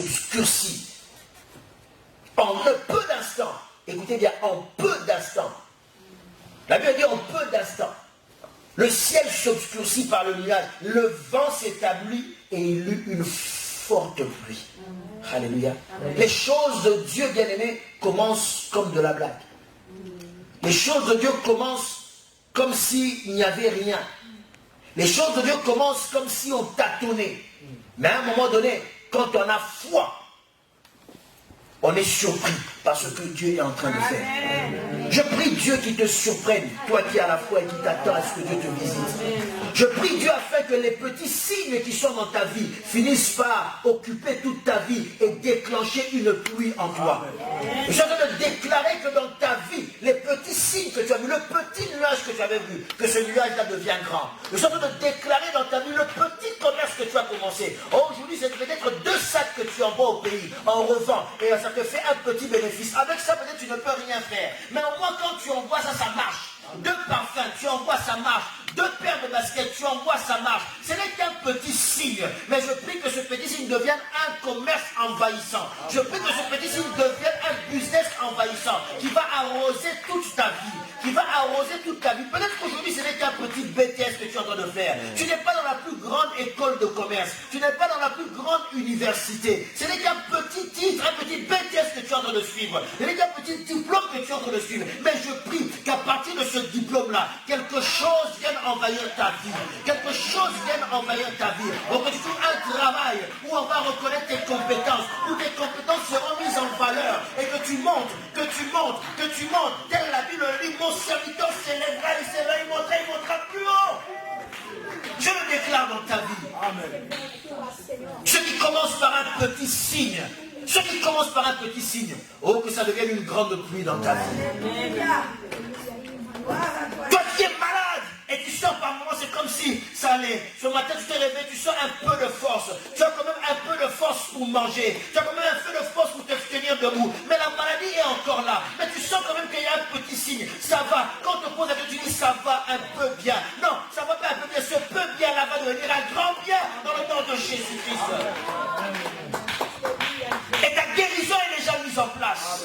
s'obscurcit. En un peu d'instants. Écoutez bien, en peu d'instants. La Bible dit en peu d'instants. Le ciel s'obscurcit par le nuage, le vent s'établit et il eut une forte pluie. Alléluia. Les choses de Dieu, bien-aimé, commencent comme de la blague. Les choses de Dieu commencent comme s'il n'y avait rien. Les choses de Dieu commencent comme si on tâtonnait. Mais à un moment donné, quand on a foi, on est surpris par ce que Dieu est en train de faire. Je prie Dieu qui te surprenne, toi qui as la foi et qui t'attends à ce que Dieu te visite. Je prie Dieu afin que les petits signes qui sont dans ta vie finissent par occuper toute ta vie et déclencher une pluie en toi. Je suis en train de déclarer que dans ta vie, les petits signes que tu as vus, le petit nuage que tu avais vu, que ce nuage-là devient grand. Je suis en train de déclarer dans ta vie le petit commerce que tu as commencé. Aujourd'hui, c'est peut-être 2 sacs que tu envoies au pays en revend et ça te fait un petit bénéfice. Avec ça, peut-être tu ne peux rien faire. Mais au moins, quand tu envoies ça, ça marche. 2 parfums, tu envoies, ça marche. 2 paires de baskets, tu envoies, ça marche. Ce n'est qu'un petit signe. Mais je prie que ce petit signe devienne un commerce envahissant. Je prie que ce petit signe devienne un business envahissant qui va arroser toute ta vie. Qui va arroser toute ta vie. Peut-être qu'aujourd'hui, ce n'est qu'un petit BTS que tu es en train de faire. Tu n'es pas dans la plus grande école de commerce. Tu n'es pas dans la plus grande université. Ce n'est qu'un petit titre, un petit BTS que tu es en train de suivre. Ce n'est qu'un petit diplôme que tu es en train de suivre. Mais je prie qu'à partir de ce diplôme-là, quelque chose vienne envahir ta vie. Quelque chose vienne envahir ta vie. Donc tu trouves un travail où on va reconnaître tes compétences, où tes compétences seront mises en valeur et que tu montes, que tu montes, que tu montes. Telle la Bible le dit, mon serviteur s'élèvera, il montera plus haut. Je le déclare dans ta vie. Amen. Ce qui commence par un petit signe. Ce qui commence par un petit signe. Oh, que ça devienne une grande pluie dans ta vie. Toi qui es malade et tu sors par moments, c'est comme si ça allait. Ce matin, tu te réveilles, tu sens un peu de force. Tu as quand même un peu de force pour manger. Tu as quand même un peu de force pour te tenir debout. Mais la maladie est encore là. Mais tu sens quand même qu'il y a un petit signe. Ça va. Quand on te pose la question, tu dis ça va un peu bien. Non, ça va pas un peu bien. Ce peu bien là va devenir un grand bien dans le nom de Jésus-Christ. Et ta guérison est déjà mise en place.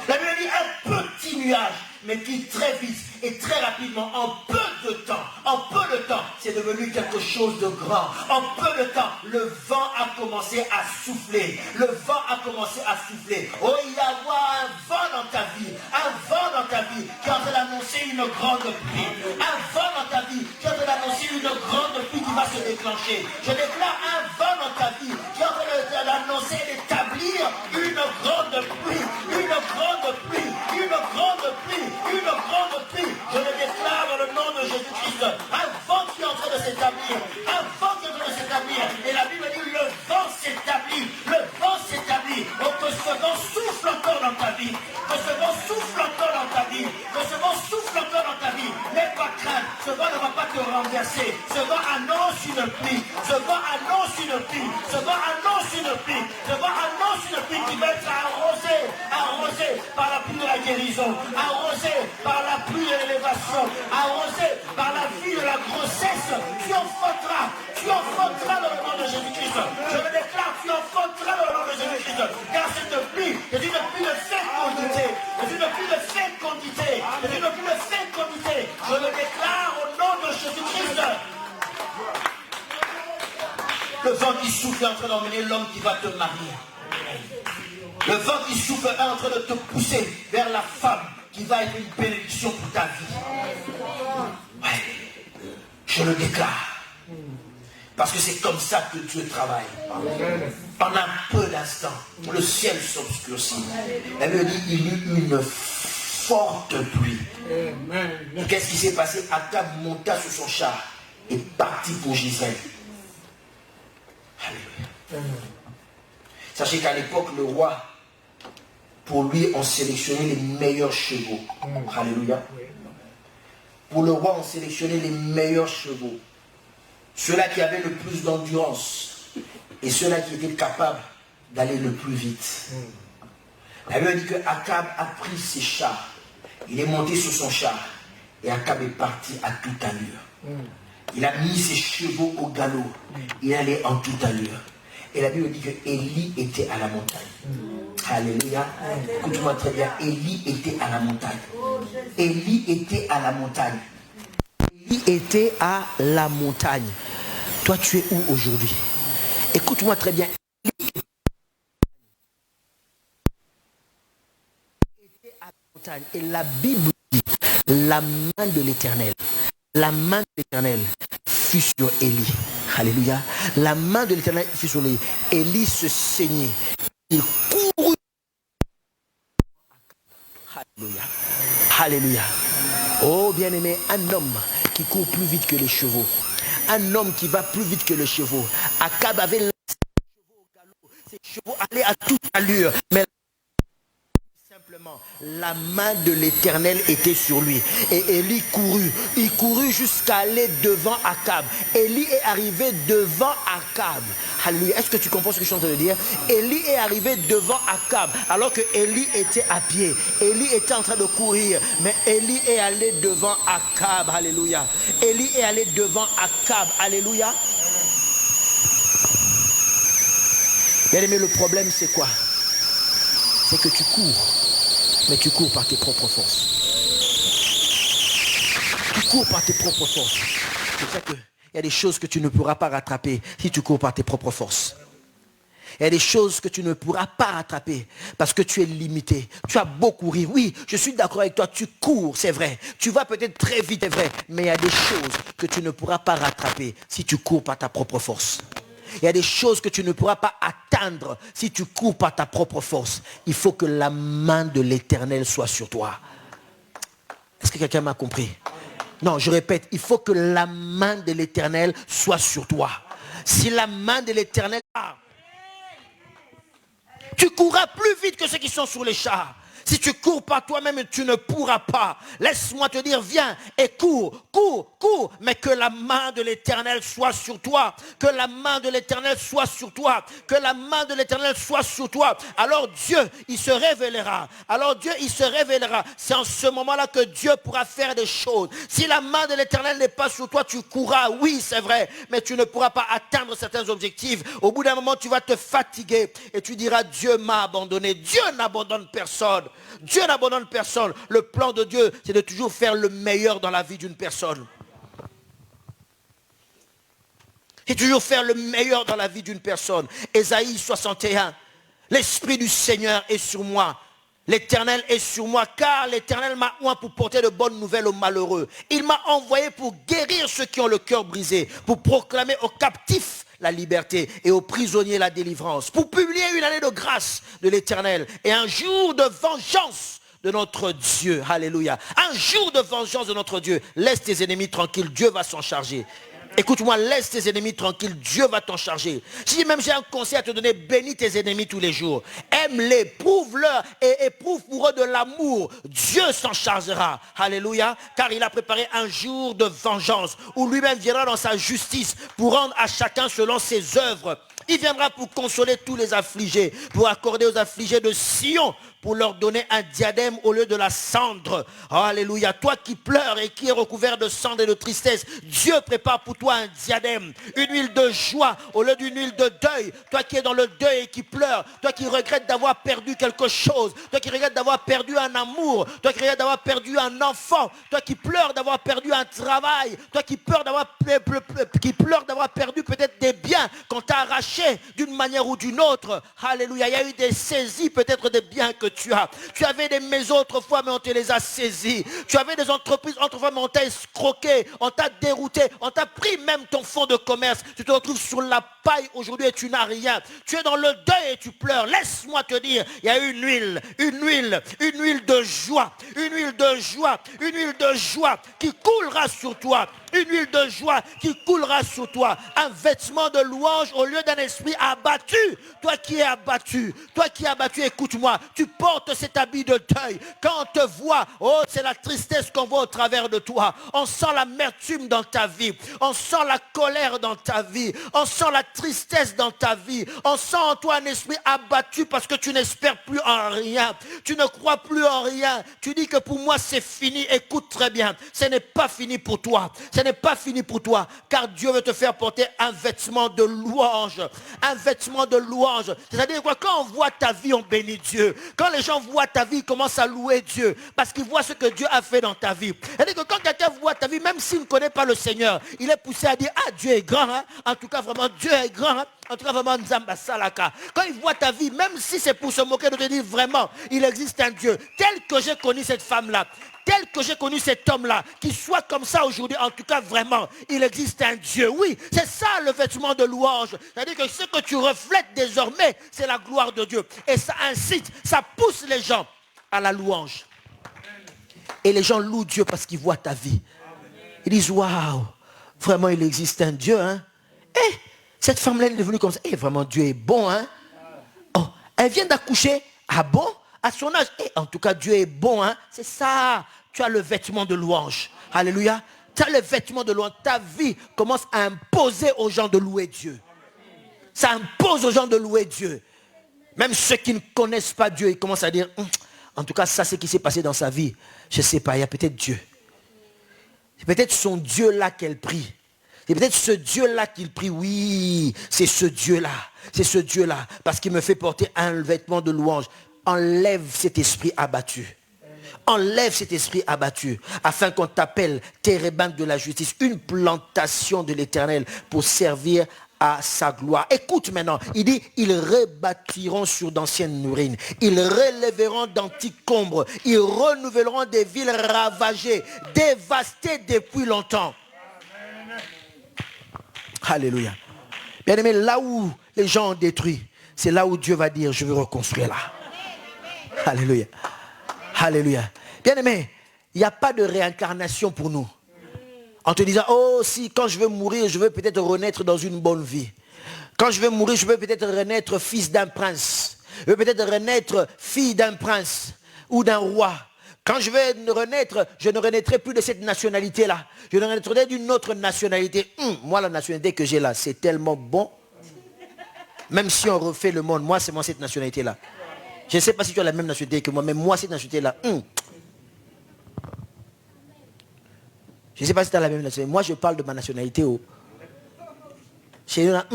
La Bible dit un petit nuage, mais qui très vite et très rapidement, en peu de temps, c'est devenu quelque chose de grand. En peu de temps, le vent a commencé à souffler. Le vent a commencé à souffler. Oh, il y a un vent dans ta vie. Un vent dans ta vie qui est en train d'annoncer une grande pluie. Un vent dans ta vie qui est en train d'annoncer une grande pluie qui va se déclencher. Je déclare un vent dans ta vie qui est en train d'annoncer et d'établir une grande pluie. Une grande pluie. Une grande pluie. Une grande pluie. Je le déclare dans le nom de Jésus-Christ. Un vent qui est en train de s'établir. Un vent qui est en train de s'établir. Et la Bible dit le vent s'établit. Le vent s'établit. Donc que ce vent souffle encore dans ta vie. Que ce vent souffle encore dans ta vie. Que ce vent souffle encore dans ta vie. N'aie pas crainte. Ce vent ne va pas te renverser. Ce vent annonce une pluie. Ce vent annonce une pluie. Ce vent annonce une pluie. Ce vent annonce une pluie qui va être arrosée. Arrosée par la pluie de la guérison. Arrosée par la pluie de l'élévation. Arrosée par la vie de la grossesse. Tu enfanteras dans le nom de Jésus-Christ. Je le déclare, tu enfanteras dans le nom de Jésus-Christ. Car cette pluie est une pluie de fécondité. C'est une pluie de fécondité. C'est une pluie de fécondité. Je le déclare au nom de Jésus-Christ. Le vent qui souffle est en train d'emmener l'homme qui va te marier. Le vent qui souffle est en train de te pousser vers la femme qui va être une bénédiction pour ta vie. Ouais. Je le déclare. Parce que c'est comme ça que Dieu travaille. Pendant un peu d'instants, le ciel s'obscurcit. Elle me dit, il y eut une forte pluie. Qu'est-ce qui s'est passé? Akab monta sur son char et partit pour Gisèle. Alléluia. Sachez qu'à l'époque, le roi, pour lui, on sélectionnait les meilleurs chevaux. Alléluia. Pour le roi, on sélectionnait les meilleurs chevaux. Ceux-là qui avaient le plus d'endurance et ceux-là qui étaient capables d'aller le plus vite. La Bible dit que Akab a pris ses chars. Il est monté sur son char et Akab est parti à toute allure. Il a mis ses chevaux au galop. Il allait en toute allure. Et la Bible dit que Élie était à la montagne. Alléluia. Écoute-moi très bien. Élie était à la montagne. Élie était à la montagne. Élie était à la montagne. Toi, tu es où aujourd'hui? Écoute-moi très bien. Élie était à la montagne. Et la Bible dit, la main de l'Éternel. La main de l'Éternel fut sur Élie. Alléluia. La main de l'Éternel fut sur Élie. Élie se saignait. Il courut. Alléluia. Alléluia. Oh bien-aimé, un homme qui court plus vite que les chevaux. Un homme qui va plus vite que les chevaux. Akab avait lancé ses chevaux au galop. Ses chevaux allaient à toute allure. Mais simplement, la main de l'Éternel était sur lui. Et Élie courut. Il courut jusqu'à aller devant Akab. Élie est arrivé devant Akab. Alléluia. Est-ce que tu comprends ce que je suis en train de dire? Élie est arrivé devant Akab alors que Élie était à pied. Élie était en train de courir. Mais Élie est allé devant Akab. Alléluia. Élie est allé devant Akab. Alléluia. Bien aimé, le problème c'est quoi? C'est que tu cours. Mais tu cours par tes propres forces. Tu cours par tes propres forces. C'est ça qu'il y a des choses que tu ne pourras pas rattraper si tu cours par tes propres forces. Il y a des choses que tu ne pourras pas rattraper parce que tu es limité. Tu as beau courir. Oui, je suis d'accord avec toi. Tu cours, c'est vrai. Tu vas peut-être très vite, c'est vrai. Mais il y a des choses que tu ne pourras pas rattraper si tu cours par ta propre force. Il y a des choses que tu ne pourras pas atteindre si tu cours par ta propre force. Il faut que la main de l'Éternel soit sur toi. Est-ce que quelqu'un m'a compris? Non, je répète, il faut que la main de l'Éternel soit sur toi. Si la main de l'Éternel... tu courras plus vite que ceux qui sont sur les chars. Si tu cours par toi-même, tu ne pourras pas. Laisse-moi te dire, viens et cours, cours, cours. Mais que la main de l'Éternel soit sur toi. Que la main de l'Éternel soit sur toi. Que la main de l'Éternel soit sur toi. Alors Dieu, il se révélera. Alors Dieu, il se révélera. C'est en ce moment-là que Dieu pourra faire des choses. Si la main de l'Éternel n'est pas sur toi, tu courras. Oui, c'est vrai. Mais tu ne pourras pas atteindre certains objectifs. Au bout d'un moment, tu vas te fatiguer. Et tu diras, Dieu m'a abandonné. Dieu n'abandonne personne. Dieu n'abandonne personne. Le plan de Dieu, c'est de toujours faire le meilleur dans la vie d'une personne. C'est toujours faire le meilleur dans la vie d'une personne. Ésaïe 61. L'Esprit du Seigneur est sur moi. L'Éternel est sur moi, car l'Éternel m'a oint pour porter de bonnes nouvelles aux malheureux. Il m'a envoyé pour guérir ceux qui ont le cœur brisé, pour proclamer aux captifs la liberté et aux prisonniers la délivrance, pour publier une année de grâce de l'Éternel et un jour de vengeance de notre Dieu. Alléluia. Un jour de vengeance de notre Dieu. Laisse tes ennemis tranquilles, Dieu va s'en charger. Écoute-moi, laisse tes ennemis tranquilles, Dieu va t'en charger. Si même j'ai un conseil à te donner, bénis tes ennemis tous les jours. Aime-les, prouve-leur et éprouve pour eux de l'amour. Dieu s'en chargera. Alléluia. Car il a préparé un jour de vengeance où lui-même viendra dans sa justice pour rendre à chacun selon ses œuvres. Il viendra pour consoler tous les affligés, pour accorder aux affligés de Sion, pour leur donner un diadème au lieu de la cendre. Alléluia. Toi qui pleures et qui es recouvert de cendre et de tristesse, Dieu prépare pour toi un diadème, une huile de joie au lieu d'une huile de deuil. Toi qui es dans le deuil et qui pleures, toi qui regrettes d'avoir perdu quelque chose, toi qui regrettes d'avoir perdu un amour, toi qui regrettes d'avoir perdu un enfant, toi qui pleures d'avoir perdu un travail, toi qui pleures d'avoir perdu peut-être des biens qu'on t'a arrachés d'une manière ou d'une autre. Alléluia. Il y a eu des saisies peut-être des biens que tu as. Tu avais des maisons autrefois mais on te les a saisis. Tu avais des entreprises autrefois mais on t'a escroqué, on t'a dérouté, on t'a pris même ton fonds de commerce. Tu te retrouves sur la paille aujourd'hui et tu n'as rien. Tu es dans le deuil et tu pleures. Laisse-moi te dire, il y a une huile de joie, une huile de joie qui coulera sur toi. Une huile de joie qui coulera sur toi. Un vêtement de louange au lieu d'un esprit abattu. Toi qui es abattu, écoute-moi. Tu portes cet habit de deuil. Quand on te voit, oh, c'est la tristesse qu'on voit au travers de toi. On sent l'amertume dans ta vie. On sent la colère dans ta vie. On sent la tristesse dans ta vie. On sent en toi un esprit abattu parce que tu n'espères plus en rien. Tu ne crois plus en rien. Tu dis que pour moi c'est fini. Écoute très bien. Ce n'est pas fini pour toi. Ce ce n'est pas fini pour toi, car Dieu veut te faire porter un vêtement de louange. Un vêtement de louange. C'est-à-dire quoi? Quand on voit ta vie, on bénit Dieu. Quand les gens voient ta vie, ils commencent à louer Dieu. Parce qu'ils voient ce que Dieu a fait dans ta vie. C'est-à-dire que quand quelqu'un voit ta vie, même s'il ne connaît pas le Seigneur, il est poussé à dire, ah, Dieu est grand. Hein? En tout cas, vraiment, Dieu est grand. Hein? En tout cas, vraiment, Nzamba Salaka. Quand il voit ta vie, même si c'est pour se moquer de te dire, vraiment, il existe un Dieu. Tel que j'ai connu cette femme-là, tel que j'ai connu cet homme-là, qu'il soit comme ça aujourd'hui, en tout cas, vraiment, il existe un Dieu. Oui, c'est ça le vêtement de louange. C'est-à-dire que ce que tu reflètes désormais, c'est la gloire de Dieu. Et ça incite, ça pousse les gens à la louange. Et les gens louent Dieu parce qu'ils voient ta vie. Ils disent, waouh, vraiment, il existe un Dieu, hein. Eh, cette femme-là, elle est devenue comme ça. Eh, vraiment, Dieu est bon, hein. Oh, elle vient d'accoucher. Ah bon? À son âge. Eh, en tout cas, Dieu est bon, hein. C'est ça. Tu as le vêtement de louange. Alléluia. Tu as le vêtement de louange. Ta vie commence à imposer aux gens de louer Dieu. Ça impose aux gens de louer Dieu. Même ceux qui ne connaissent pas Dieu, ils commencent à dire, en tout cas, ça, c'est ce qui s'est passé dans sa vie. Je ne sais pas, il y a peut-être Dieu. C'est peut-être son Dieu-là qu'elle prie. C'est peut-être ce Dieu-là qu'il prie. Oui, c'est ce Dieu-là. C'est ce Dieu-là. Parce qu'il me fait porter un vêtement de louange. Enlève cet esprit abattu. Enlève cet esprit abattu. Afin qu'on t'appelle térébinthe de la justice. Une plantation de l'Éternel pour servir à sa gloire. Écoute maintenant. Il dit, ils rebâtiront sur d'anciennes ruines. Ils relèveront d'antiques combres. Ils renouvelleront des villes ravagées, dévastées depuis longtemps. Alléluia. Bien aimé, là où les gens ont détruit, c'est là où Dieu va dire, je veux reconstruire là. Alléluia. Alléluia. Bien aimé, il n'y a pas de réincarnation pour nous. En te disant, oh si, quand je veux mourir, je veux peut-être renaître dans une bonne vie. Quand je veux mourir, je veux peut-être renaître fils d'un prince. Je veux peut-être renaître fille d'un prince ou d'un roi. Quand je vais renaître, je ne renaîtrai plus de cette nationalité-là. Je ne renaîtrai d'une autre nationalité. Moi, la nationalité que j'ai là, c'est tellement bon. Même si on refait le monde, moi, c'est moi cette nationalité-là. Je ne sais pas si tu as la même nationalité que moi, mais moi, cette nationalité-là. Je ne sais pas si tu as la même nationalité. Moi, je parle de ma nationalité. Chez nous, là,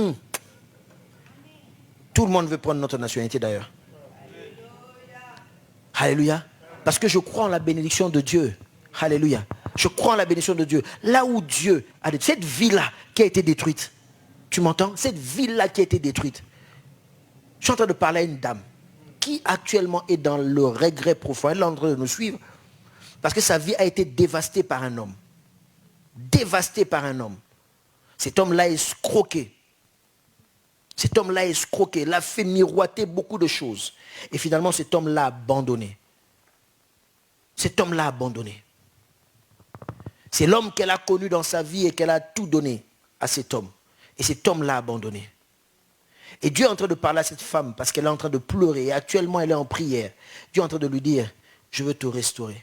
tout le monde veut prendre notre nationalité d'ailleurs. Alléluia. Parce que je crois en la bénédiction de Dieu. Alléluia. Je crois en la bénédiction de Dieu. Là où Dieu a détruit, cette ville-là qui a été détruite. Tu m'entends? Cette ville-là qui a été détruite. Je suis en train de parler à une dame qui actuellement est dans le regret profond. Elle est en train de nous suivre. Parce que sa vie a été dévastée par un homme. Dévastée par un homme. Cet homme-là a escroqué. Cet homme-là a escroqué. L'a fait miroiter beaucoup de choses. Et finalement, cet homme-là a abandonné. Cet homme l'a abandonné. C'est l'homme qu'elle a connu dans sa vie et qu'elle a tout donné à cet homme. Et cet homme l'a abandonné. Et Dieu est en train de parler à cette femme parce qu'elle est en train de pleurer. Et actuellement, elle est en prière. Dieu est en train de lui dire, je veux te restaurer.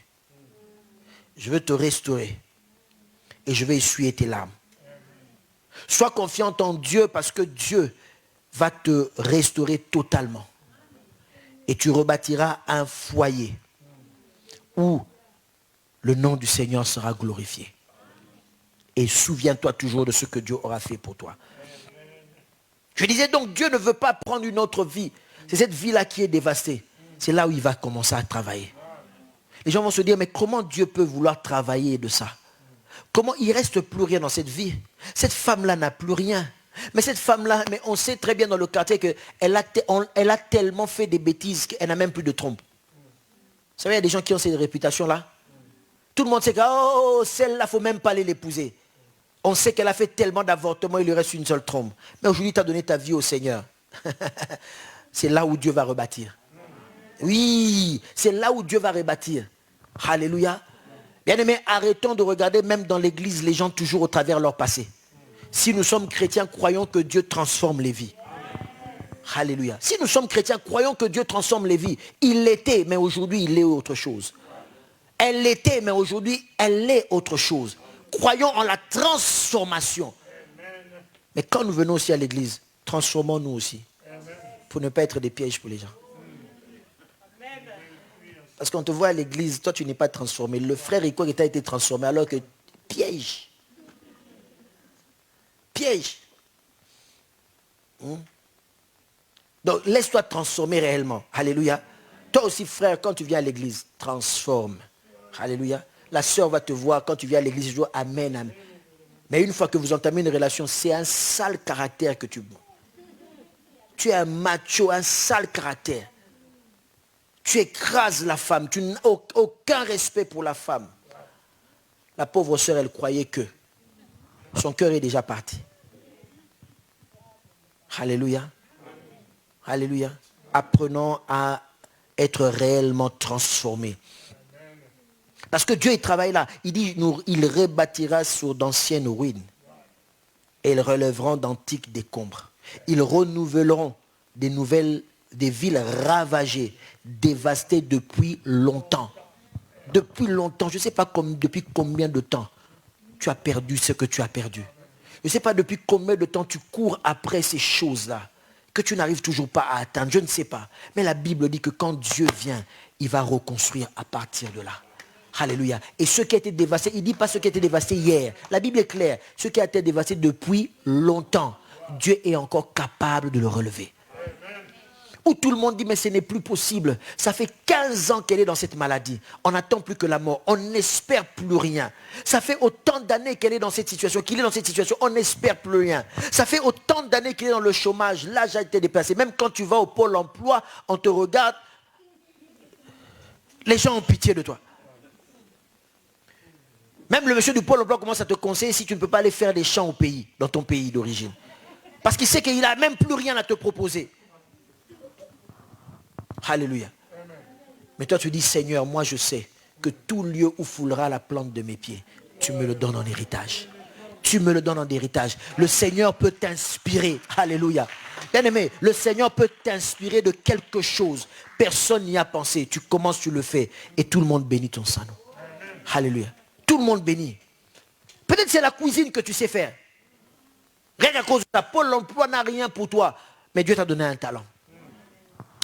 Je veux te restaurer. Et je vais essuyer tes larmes. Sois confiante en Dieu parce que Dieu va te restaurer totalement. Et tu rebâtiras un foyer où le nom du Seigneur sera glorifié. Et souviens-toi toujours de ce que Dieu aura fait pour toi. Je disais donc, Dieu ne veut pas prendre une autre vie. C'est cette vie-là qui est dévastée. C'est là où il va commencer à travailler. Les gens vont se dire, mais comment Dieu peut vouloir travailler de ça? Comment il ne reste plus rien dans cette vie? Cette femme-là n'a plus rien. Mais cette femme-là, mais on sait très bien dans le quartier qu'elle a tellement fait des bêtises qu'elle n'a même plus de trompe. Vous savez, il y a des gens qui ont cette réputation-là. Tout le monde sait que celle-là, il ne faut même pas aller l'épouser. On sait qu'elle a fait tellement d'avortements, il lui reste une seule trompe. Mais aujourd'hui, tu as donné ta vie au Seigneur. C'est là où Dieu va rebâtir. Oui, c'est là où Dieu va rebâtir. Alléluia. Bien-aimés, arrêtons de regarder même dans l'église les gens toujours au travers leur passé. Si nous sommes chrétiens, croyons que Dieu transforme les vies. Alléluia. Si nous sommes chrétiens, croyons que Dieu transforme les vies. Il l'était, mais aujourd'hui, il est autre chose. Elle l'était, mais aujourd'hui, elle est autre chose. Croyons en la transformation. Mais quand nous venons aussi à l'église, transformons-nous aussi. Pour ne pas être des pièges pour les gens. Parce qu'on te voit à l'église, toi tu n'es pas transformé. Le frère Iko a été transformé alors que piège. piège. Donc, laisse-toi transformer réellement. Alléluia. Toi aussi, frère, quand tu viens à l'église, transforme. Alléluia. La sœur va te voir quand tu viens à l'église, je dis amen, amen. Mais une fois que vous entamez une relation, c'est un sale caractère que tu vois. Tu es un macho, un sale caractère. Tu écrases la femme, tu n'as aucun respect pour la femme. La pauvre sœur, elle croyait que son cœur est déjà parti. Alléluia. Alléluia. Apprenons à être réellement transformés. Parce que Dieu, il travaille là. Il dit, il rebâtira sur d'anciennes ruines. Et ils relèveront d'antiques décombres. Ils renouvelleront des villes ravagées, dévastées depuis longtemps. Depuis longtemps, je ne sais pas depuis combien de temps tu as perdu ce que tu as perdu. Je ne sais pas depuis combien de temps tu cours après ces choses-là, que tu n'arrives toujours pas à atteindre, je ne sais pas. Mais la Bible dit que quand Dieu vient, il va reconstruire à partir de là. Alléluia. Et ce qui a été dévasté, il ne dit pas ce qui a été dévasté hier. La Bible est claire. Ce qui a été dévasté depuis longtemps, Dieu est encore capable de le relever. Où tout le monde dit, mais ce n'est plus possible. Ça fait 15 ans qu'elle est dans cette maladie. On n'attend plus que la mort. On n'espère plus rien. Ça fait autant d'années qu'elle est dans cette situation, qu'il est dans cette situation. On n'espère plus rien. Ça fait autant d'années qu'il est dans le chômage. L'âge a été dépassé. Même quand tu vas au pôle emploi, on te regarde. Les gens ont pitié de toi. Même le monsieur du pôle emploi commence à te conseiller si tu ne peux pas aller faire des champs au pays, dans ton pays d'origine. Parce qu'il sait qu'il n'a même plus rien à te proposer. Alléluia. Mais toi tu dis, Seigneur, moi je sais que tout lieu où foulera la plante de mes pieds, tu me le donnes en héritage. Tu me le donnes en héritage. Le Seigneur peut t'inspirer. Alléluia. Bien-aimé, le Seigneur peut t'inspirer de quelque chose. Personne n'y a pensé. Tu commences, tu le fais. Et tout le monde bénit ton Saint-Nom. Alléluia. Tout le monde bénit. Peut-être c'est la cuisine que tu sais faire. Rien à cause de ça. Pôle emploi n'a rien pour toi. Mais Dieu t'a donné un talent.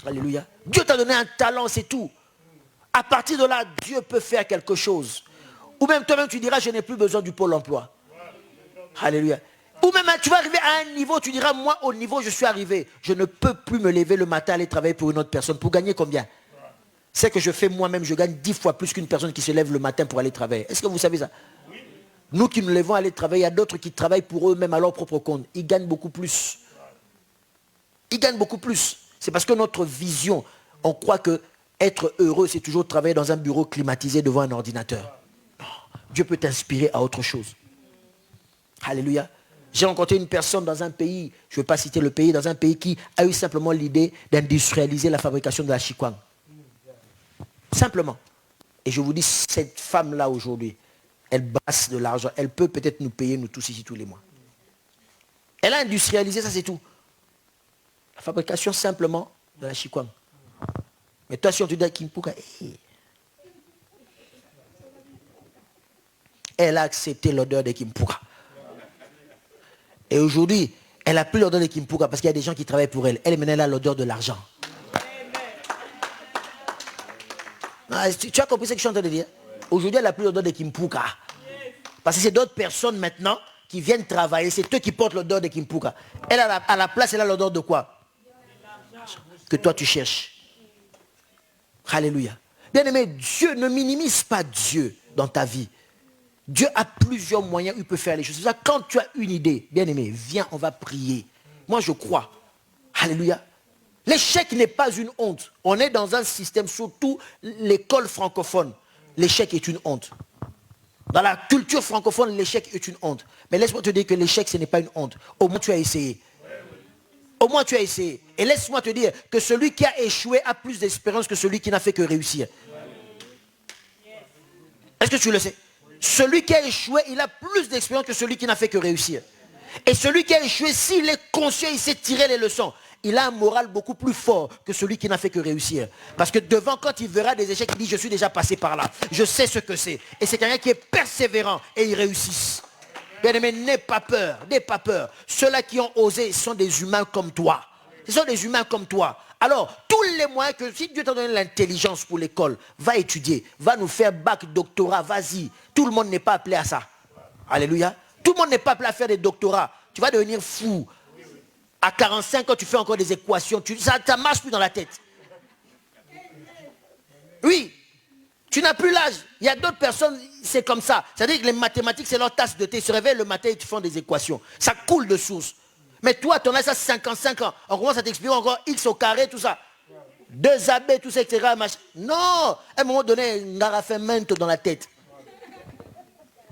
Alléluia. Dieu t'a donné un talent, c'est tout. À partir de là, Dieu peut faire quelque chose. Ou même toi-même, tu diras, je n'ai plus besoin du pôle emploi. Alléluia. Ou même, tu vas arriver à un niveau, tu diras, moi, au niveau, je suis arrivé. Je ne peux plus me lever le matin, aller travailler pour une autre personne. Pour gagner combien? C'est que je fais moi-même, je gagne 10 fois plus qu'une personne qui se lève le matin pour aller travailler. Est-ce que vous savez ça? Nous qui nous levons à aller travailler, il y a d'autres qui travaillent pour eux-mêmes à leur propre compte. Ils gagnent beaucoup plus. Ils gagnent beaucoup plus. C'est parce que notre vision, on croit que être heureux, c'est toujours travailler dans un bureau climatisé devant un ordinateur. Non, Dieu peut t'inspirer à autre chose. Alléluia. J'ai rencontré une personne dans un pays, je ne vais pas citer le pays, dans un pays qui a eu simplement l'idée d'industrialiser la fabrication de la chikwang. Simplement. Et je vous dis, cette femme-là aujourd'hui, elle brasse de l'argent. Elle peut peut-être nous payer, nous tous ici, tous les mois. Elle a industrialisé, ça c'est tout. La fabrication simplement de la chikwang. Mais toi, si on te dit à Kimpuka, elle a accepté l'odeur de Kimpuka. Et aujourd'hui, elle n'a plus l'odeur de Kimpuka parce qu'il y a des gens qui travaillent pour elle. Elle, maintenant, elle a l'odeur de l'argent. Ah, tu as compris ce que je suis en train de dire? Aujourd'hui, elle n'a plus l'odeur de Kimpuka. Parce que c'est d'autres personnes maintenant qui viennent travailler. C'est eux qui portent l'odeur de Kimpuka. Elle, à la place, elle a l'odeur de quoi? Que toi, tu cherches. Alléluia. Bien-aimé, Dieu ne minimise pas Dieu dans ta vie. Dieu a plusieurs moyens où il peut faire les choses. C'est ça, quand tu as une idée, bien-aimé, viens, on va prier. Moi, je crois. Alléluia. L'échec n'est pas une honte. On est dans un système, surtout l'école francophone. L'échec est une honte. Dans la culture francophone, l'échec est une honte. Mais laisse-moi te dire que l'échec, ce n'est pas une honte. Au moins, tu as essayé. Au moins, tu as essayé. Et laisse-moi te dire que celui qui a échoué a plus d'espérance que celui qui n'a fait que réussir. Est-ce que tu le sais? Celui qui a échoué, il a plus d'expérience que celui qui n'a fait que réussir. Et celui qui a échoué, s'il est conscient, il sait tirer les leçons. Il a un moral beaucoup plus fort que celui qui n'a fait que réussir. Parce que devant, quand il verra des échecs, il dit, je suis déjà passé par là. Je sais ce que c'est. Et c'est quelqu'un qui est persévérant et il réussit. Bien-aimé, n'aie pas peur, n'aie pas peur. Ceux-là qui ont osé sont des humains comme toi. Ce sont des humains comme toi. Alors, tous les moyens que, si Dieu t'a donné l'intelligence pour l'école, va étudier, va nous faire bac, doctorat, vas-y. Tout le monde n'est pas appelé à ça. Alléluia. Tout le monde n'est pas appelé à faire des doctorats. tu vas devenir fou. À 45 ans, tu fais encore des équations. Ça ne marche plus dans la tête. Oui. Tu n'as plus l'âge. Il y a d'autres personnes, c'est comme ça. C'est-à-dire que les mathématiques, c'est leur tasse de thé. Ils se réveillent le matin et ils font des équations. Ça coule de source. Mais toi, ton âge, ça 55 ans. On commence à t'expliquer encore X au carré, tout ça. 2AB, tout ça, etc. Non. À un moment donné, on a fait menthe dans la tête.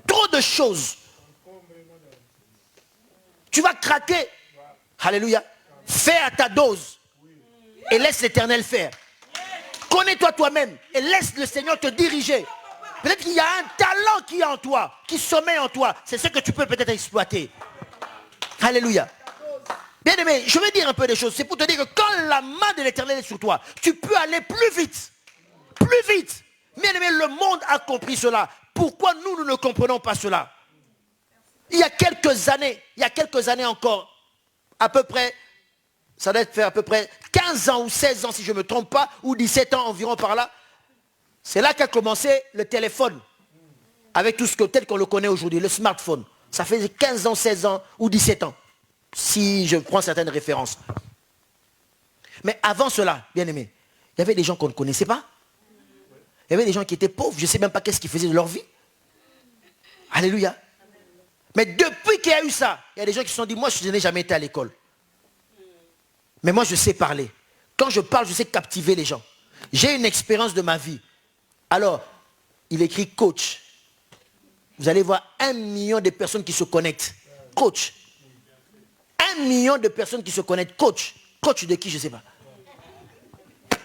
Trop de choses. Tu vas craquer. Alléluia. Fais à ta dose. Et laisse l'Éternel faire. Connais-toi toi-même. Et laisse le Seigneur te diriger. Peut-être qu'il y a un talent qui est en toi. Qui sommeille en toi. C'est ce que tu peux peut-être exploiter. Alléluia. Bien aimé, je vais dire un peu des choses. C'est pour te dire que quand la main de l'Éternel est sur toi, tu peux aller plus vite. Plus vite. Bien aimé, le monde a compris cela. Pourquoi nous ne comprenons pas cela? Il y a quelques années encore, à peu près, ça doit faire à peu près 15 ans ou 16 ans si je ne me trompe pas, ou 17 ans environ par là. C'est là qu'a commencé le téléphone, avec tout ce que tel qu'on le connaît aujourd'hui, le smartphone. Ça fait 15 ans, 16 ans ou 17 ans, si je prends certaines références. Mais avant cela, bien aimé, il y avait des gens qu'on ne connaissait pas. Il y avait des gens qui étaient pauvres, je ne sais même pas qu'est-ce qu'ils faisaient de leur vie. Alléluia. Mais depuis qu'il y a eu ça, il y a des gens qui se sont dit, moi je n'ai jamais été à l'école. Mais moi je sais parler. Quand je parle, je sais captiver les gens. J'ai une expérience de ma vie. Alors, il écrit coach. Vous allez voir 1 million de personnes qui se connectent. Coach. 1 million de personnes qui se connectent. Coach. Coach de qui, je ne sais pas.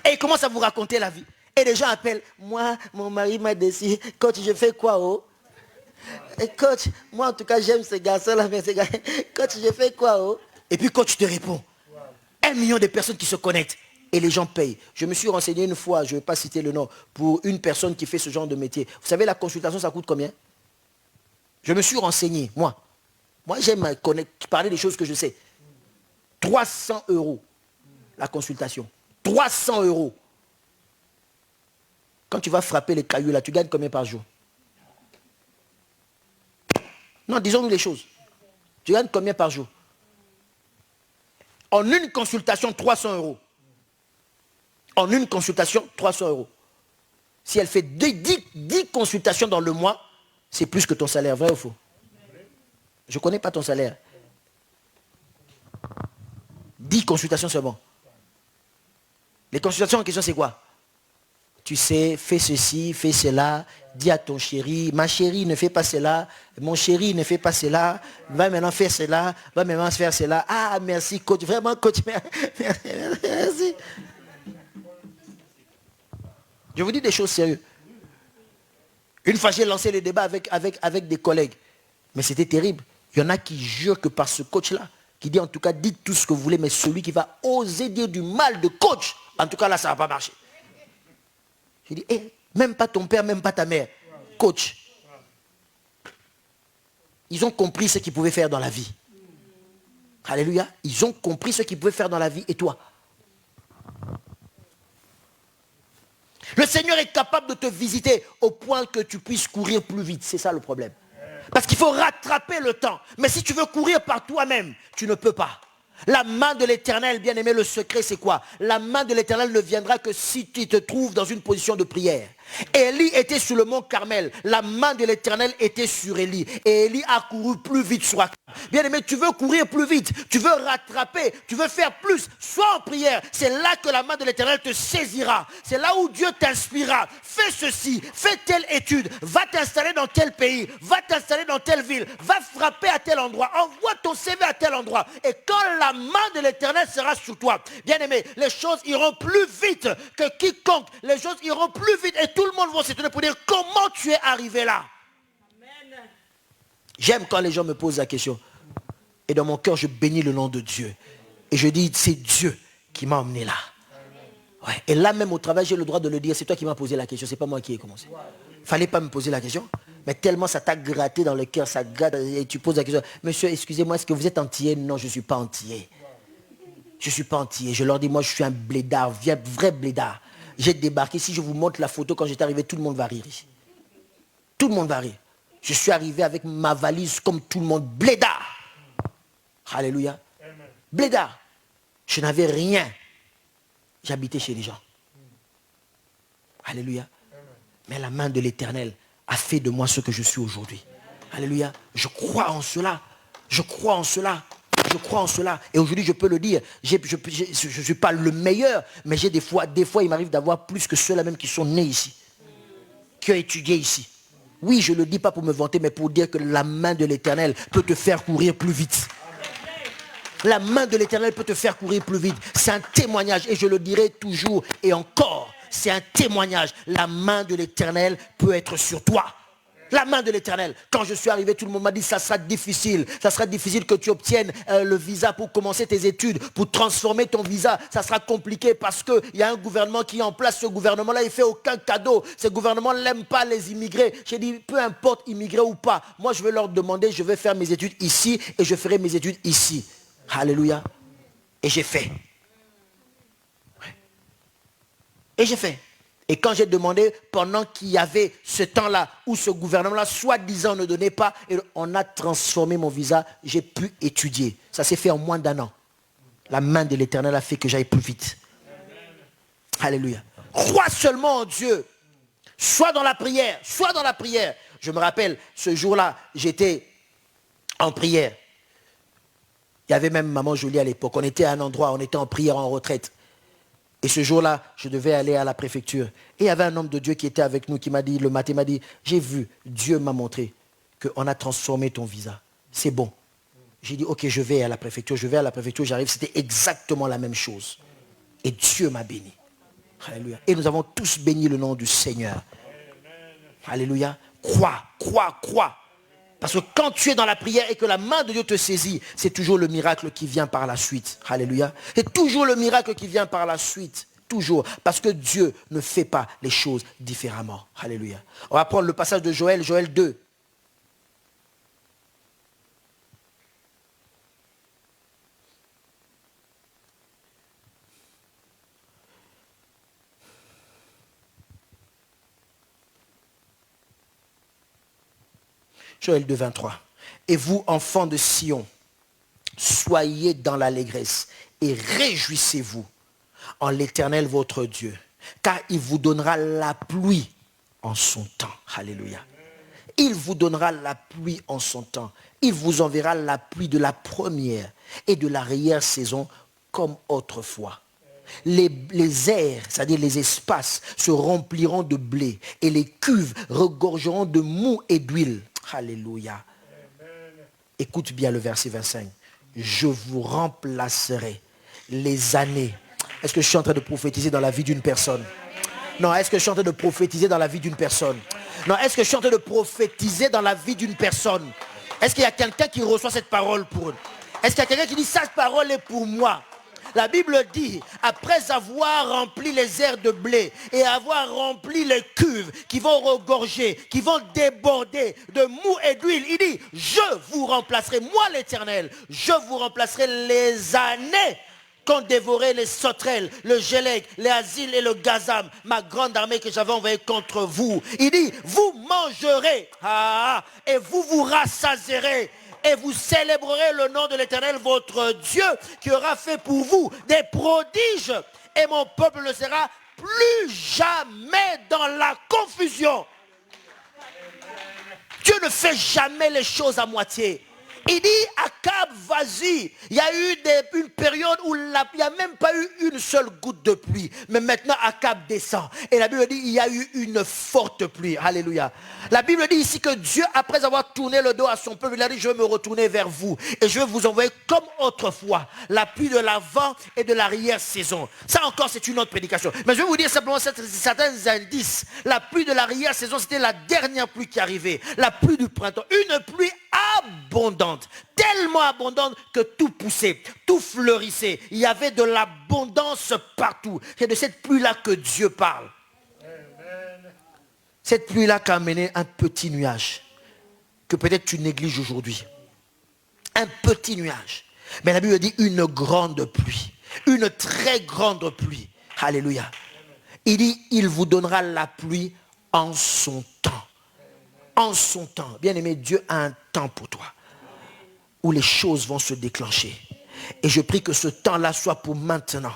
Et il commence à vous raconter la vie. Et les gens appellent, moi, mon mari m'a décidé, coach, je fais quoi, oh? Et coach, moi en tout cas j'aime ce garçon-là, mais coach, je fais quoi, oh? Et puis coach te répond. 1 million de personnes qui se connectent et les gens payent. Je me suis renseigné une fois, je ne vais pas citer le nom, pour une personne qui fait ce genre de métier. Vous savez, la consultation, ça coûte combien? Je me suis renseigné, moi. Moi, j'aime parler des choses que je sais. 300 € la consultation. 300 €. Quand tu vas frapper les cailloux là, tu gagnes combien par jour? Non, disons-nous les choses. Tu gagnes combien par jour? En une consultation, 300 €. En une consultation, 300 €. Si elle fait 10 consultations dans le mois, c'est plus que ton salaire, vrai ou faux? Je ne connais pas ton salaire. 10 consultations seulement. Les consultations en question, c'est quoi? Tu sais, fais ceci, fais cela, dis à ton chéri, ma chérie ne fait pas cela, mon chéri ne fait pas cela, va maintenant faire cela, va maintenant faire cela. Ah, merci coach, vraiment coach, merci. Je vous dis des choses sérieuses. Une fois, j'ai lancé le débat avec des collègues, mais c'était terrible. Il y en a qui jurent que par ce coach-là, qui dit en tout cas, dites tout ce que vous voulez, mais celui qui va oser dire du mal de coach, en tout cas là, ça ne va pas marcher. J'ai dit, même pas ton père, même pas ta mère. Coach. Ils ont compris ce qu'ils pouvaient faire dans la vie. Alléluia. Ils ont compris ce qu'ils pouvaient faire dans la vie. Et toi? Le Seigneur est capable de te visiter au point que tu puisses courir plus vite. C'est ça le problème. Parce qu'il faut rattraper le temps. Mais si tu veux courir par toi-même, tu ne peux pas. La main de l'Éternel, bien aimé, le secret c'est quoi? La main de l'Éternel ne viendra que si tu te trouves dans une position de prière. Élie était sur le mont Carmel. La main de l'Éternel était sur Élie. Et Élie a couru plus vite sur Akab. Bien aimé, tu veux courir plus vite. Tu veux rattraper. Tu veux faire plus. Sois en prière. C'est là que la main de l'Éternel te saisira. C'est là où Dieu t'inspirera. Fais ceci. Fais telle étude. Va t'installer dans tel pays. Va t'installer dans telle ville. Va frapper à tel endroit. Envoie ton CV à tel endroit. Et quand la main de l'Éternel sera sur toi, bien aimé, les choses iront plus vite que quiconque. Les choses iront plus vite et tout le monde va s'étonner pour dire comment tu es arrivé là. Amen. J'aime quand les gens me posent la question. Et dans mon cœur, je bénis le nom de Dieu. Et je dis, c'est Dieu qui m'a emmené là. Ouais. Et là même au travail, j'ai le droit de le dire. C'est toi qui m'as posé la question, c'est pas moi qui ai commencé. Fallait pas me poser la question. Mais tellement ça t'a gratté dans le cœur, ça gratte, et tu poses la question. Monsieur, excusez-moi, est-ce que vous êtes antillais? Non, je ne suis pas antillais. Je ne suis pas antillais. Je leur dis, moi je suis un blédard, vrai blédard. J'ai débarqué. Si je vous montre la photo quand j'étais arrivé, tout le monde va rire ici. Tout le monde va rire. Je suis arrivé avec ma valise comme tout le monde, blédard. Alléluia. Blédard, je n'avais rien. J'habitais chez les gens. Alléluia. Mais la main de l'Éternel a fait de moi ce que je suis aujourd'hui. Alléluia. Je crois en cela. Je crois en cela. Je crois en cela. Et aujourd'hui, je peux le dire. Je ne suis pas le meilleur, mais j'ai des fois, il m'arrive d'avoir plus que ceux-là même qui sont nés ici, qui ont étudié ici. Oui, je ne le dis pas pour me vanter, mais pour dire que la main de l'Éternel peut te faire courir plus vite. La main de l'Éternel peut te faire courir plus vite. C'est un témoignage et je le dirai toujours et encore. C'est un témoignage. La main de l'Éternel peut être sur toi. La main de l'Éternel. Quand je suis arrivé, tout le monde m'a dit ça sera difficile. Ça sera difficile que tu obtiennes le visa pour commencer tes études, pour transformer ton visa. Ça sera compliqué parce qu'il y a un gouvernement qui est en place. Ce gouvernement-là, il ne fait aucun cadeau. Ce gouvernement n'aime pas les immigrés. J'ai dit, peu importe, immigrés ou pas. Moi, je vais leur demander, je vais faire mes études ici et je ferai mes études ici. Alléluia. Et j'ai fait. Et j'ai fait. Et quand j'ai demandé, pendant qu'il y avait ce temps-là, où ce gouvernement-là, soi-disant, ne donnait pas, et on a transformé mon visa, j'ai pu étudier. Ça s'est fait en moins d'1 an. La main de l'Éternel a fait que j'aille plus vite. Alléluia. Crois seulement en Dieu. Sois dans la prière. Sois dans la prière. Je me rappelle, ce jour-là, j'étais en prière. Il y avait même Maman Jolie à l'époque. On était à un endroit, on était en prière, en retraite. Et ce jour-là, je devais aller à la préfecture. Et il y avait un homme de Dieu qui était avec nous, qui m'a dit, le matin, il m'a dit, j'ai vu, Dieu m'a montré qu'on a transformé ton visa. C'est bon. J'ai dit, ok, je vais à la préfecture, j'arrive, c'était exactement la même chose. Et Dieu m'a béni. Alléluia. Et nous avons tous béni le nom du Seigneur. Alléluia. Crois. Parce que quand tu es dans la prière et que la main de Dieu te saisit, c'est toujours le miracle qui vient par la suite. Alléluia. C'est toujours le miracle qui vient par la suite. Toujours. Parce que Dieu ne fait pas les choses différemment. Alléluia. On va prendre le passage de Joël, Joël 2. Joël 2, 23. Et vous, enfants de Sion, soyez dans l'allégresse et réjouissez-vous en l'Éternel votre Dieu, car il vous donnera la pluie en son temps. Alléluia. Il vous donnera la pluie en son temps. Il vous enverra la pluie de la première et de l'arrière-saison comme autrefois. Les airs, c'est-à-dire les espaces, se rempliront de blé et les cuves regorgeront de mou et d'huile. Alléluia. Écoute bien le verset 25. Je vous remplacerai les années. Est-ce que je suis en train de prophétiser dans la vie d'une personne? Non, est-ce que je suis en train de prophétiser dans la vie d'une personne? Non, est-ce que je suis en train de prophétiser dans la vie d'une personne? Est-ce qu'il y a quelqu'un qui reçoit cette parole pour eux? Est-ce qu'il y a quelqu'un qui dit, cette parole est pour moi? La Bible dit, après avoir rempli les airs de blé et avoir rempli les cuves qui vont regorger, qui vont déborder de mou et d'huile, il dit, je vous remplacerai, moi l'Éternel, je vous remplacerai les années qu'ont dévoré les sauterelles, le gélec, les asiles et le gazam, ma grande armée que j'avais envoyée contre vous. Il dit, vous mangerez et vous vous rassasierez. Et vous célébrerez le nom de l'Éternel, votre Dieu, qui aura fait pour vous des prodiges. Et mon peuple ne sera plus jamais dans la confusion. Dieu ne fait jamais les choses à moitié. Il dit, Akab, vas-y. Il y a eu une période où il n'y a même pas eu une seule goutte de pluie. Mais maintenant, Akab descend. Et la Bible dit, il y a eu une forte pluie. Alléluia. La Bible dit ici que Dieu, après avoir tourné le dos à son peuple, il a dit, je vais me retourner vers vous. Et je vais vous envoyer comme autrefois la pluie de l'avant et de l'arrière-saison. Ça encore, c'est une autre prédication. Mais je vais vous dire simplement certains indices. La pluie de l'arrière-saison, c'était la dernière pluie qui arrivait. La pluie du printemps. Une pluie abondante, tellement abondante que tout poussait, tout fleurissait. Il y avait de l'abondance partout. C'est de cette pluie-là que Dieu parle. Amen. Cette pluie-là qui a amené un petit nuage que peut-être tu négliges aujourd'hui. Un petit nuage. Mais la Bible dit une grande pluie. Une très grande pluie. Alléluia. Il dit, il vous donnera la pluie en son temps. En son temps. Bien-aimé, Dieu a un temps pour toi. où les choses vont se déclencher. Et je prie que ce temps-là soit pour maintenant.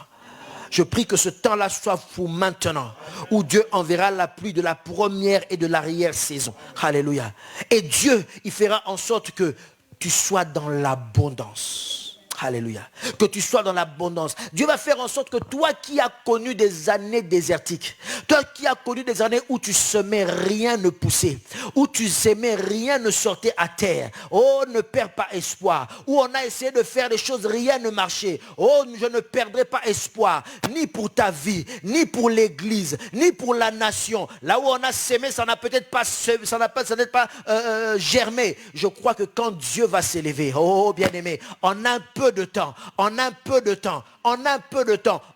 Je prie que ce temps-là soit pour maintenant, où Dieu enverra la pluie de la première et de l'arrière-saison. Alléluia. Et Dieu, il fera en sorte que tu sois dans l'abondance. Alléluia. Que tu sois dans l'abondance. Dieu va faire en sorte que toi qui as connu des années désertiques, toi qui as connu des années où tu semais, rien ne poussait, où tu semais, rien ne sortait à terre. Oh, ne perds pas espoir. Où on a essayé de faire des choses, rien ne marchait. Oh, je ne perdrai pas espoir, ni pour ta vie, ni pour l'église, ni pour la nation. Là où on a semé, ça n'a peut-être pas, germé. Je crois que quand Dieu va s'élever, oh bien-aimé, en un peu de temps, en un peu de temps,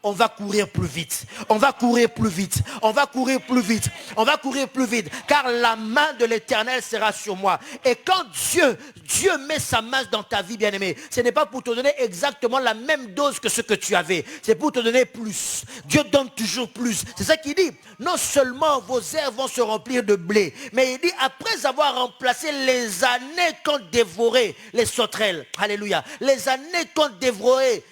on va courir plus vite. On va courir plus vite. On va courir plus vite. On va courir plus vite. Car la main de l'Éternel sera sur moi. Et quand Dieu met sa main dans ta vie, bien-aimé, ce n'est pas pour te donner exactement la même dose que ce que tu avais. C'est pour te donner plus. Dieu donne toujours plus. C'est ça qu'il dit. Non seulement vos airs vont se remplir de blé, mais il dit après avoir remplacé les années qu'ont dévoré les sauterelles. Alléluia. Les années qu'ont dévoré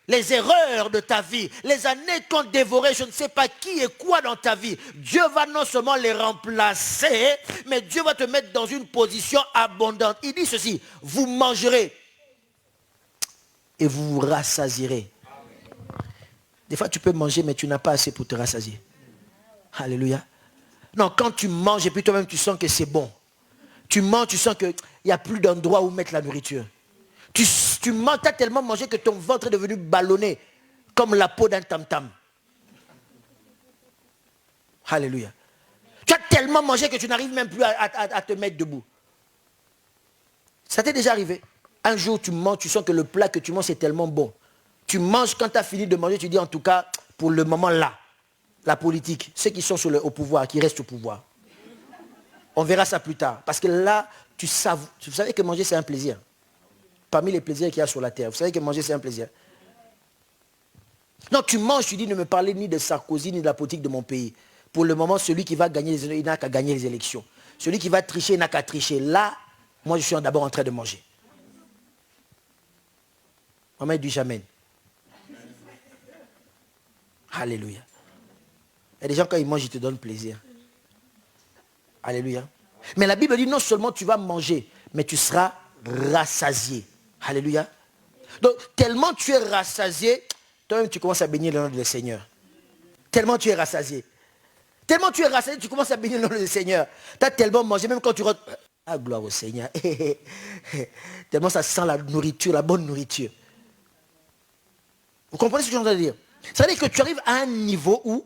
les erreurs de ta vie, les années qu'ont dévoré je ne sais pas qui et quoi dans ta vie, Dieu va non seulement les remplacer, mais Dieu va te mettre dans une position abondante. Il dit ceci, vous mangerez et vous vous rassasierez. Des fois tu peux manger mais tu n'as pas assez pour te rassasier. Alléluia. Non, quand tu manges et puis toi-même tu sens que c'est bon. Tu manges, tu sens qu'il n'y a plus d'endroit où mettre la nourriture. Tu manges, tu as tellement mangé que ton ventre est devenu ballonné comme la peau d'un tam-tam. Alléluia. Tu as tellement mangé que tu n'arrives même plus à te mettre debout. Ça t'est déjà arrivé? Un jour tu manges, tu sens que le plat que tu manges c'est tellement bon. Tu manges, quand tu as fini de manger, tu dis en tout cas, pour le moment là, la politique, ceux qui sont au pouvoir, qui restent au pouvoir. On verra ça plus tard. Parce que là, tu savais que manger c'est un plaisir. Parmi les plaisirs qu'il y a sur la terre. Vous savez que manger, c'est un plaisir. Non, tu manges, tu dis, ne me parlez ni de Sarkozy, ni de la politique de mon pays. Pour le moment, celui qui va gagner les élections, il n'a qu'à gagner les élections. Celui qui va tricher, il n'a qu'à tricher. Là, moi, je suis d'abord en train de manger. Maman, dit jamais. Alléluia. Il y a des gens, quand ils mangent, ils te donnent plaisir. Alléluia. Mais la Bible dit, non seulement tu vas manger, mais tu seras rassasié. Alléluia. Donc, tellement tu es rassasié, toi-même tu commences à bénir le nom du Seigneur. Tellement tu es rassasié. Tellement tu es rassasié, tu commences à bénir le nom du Seigneur. Tu as tellement mangé, même quand tu rentres. Ah, gloire au Seigneur. Tellement ça sent la nourriture, la bonne nourriture. Vous comprenez ce que je suis en train de dire? Ça veut dire que tu arrives à un niveau où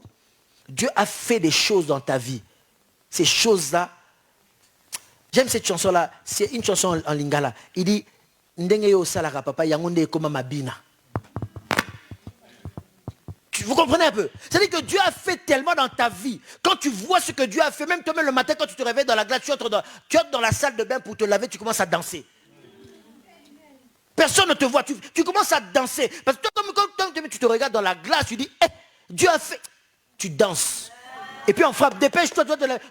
Dieu a fait des choses dans ta vie. Ces choses-là. J'aime cette chanson-là. C'est une chanson en lingala. Il dit, papa, vous comprenez un peu? C'est-à-dire que Dieu a fait tellement dans ta vie. Quand tu vois ce que Dieu a fait, même toi-même le matin, quand tu te réveilles dans la glace, tu entres dans la salle de bain pour te laver, tu commences à danser. Personne ne te voit, tu commences à danser. Parce que toi, quand tu te regardes dans la glace, tu dis, Dieu a fait. Tu danses. Et puis on frappe, dépêche-toi.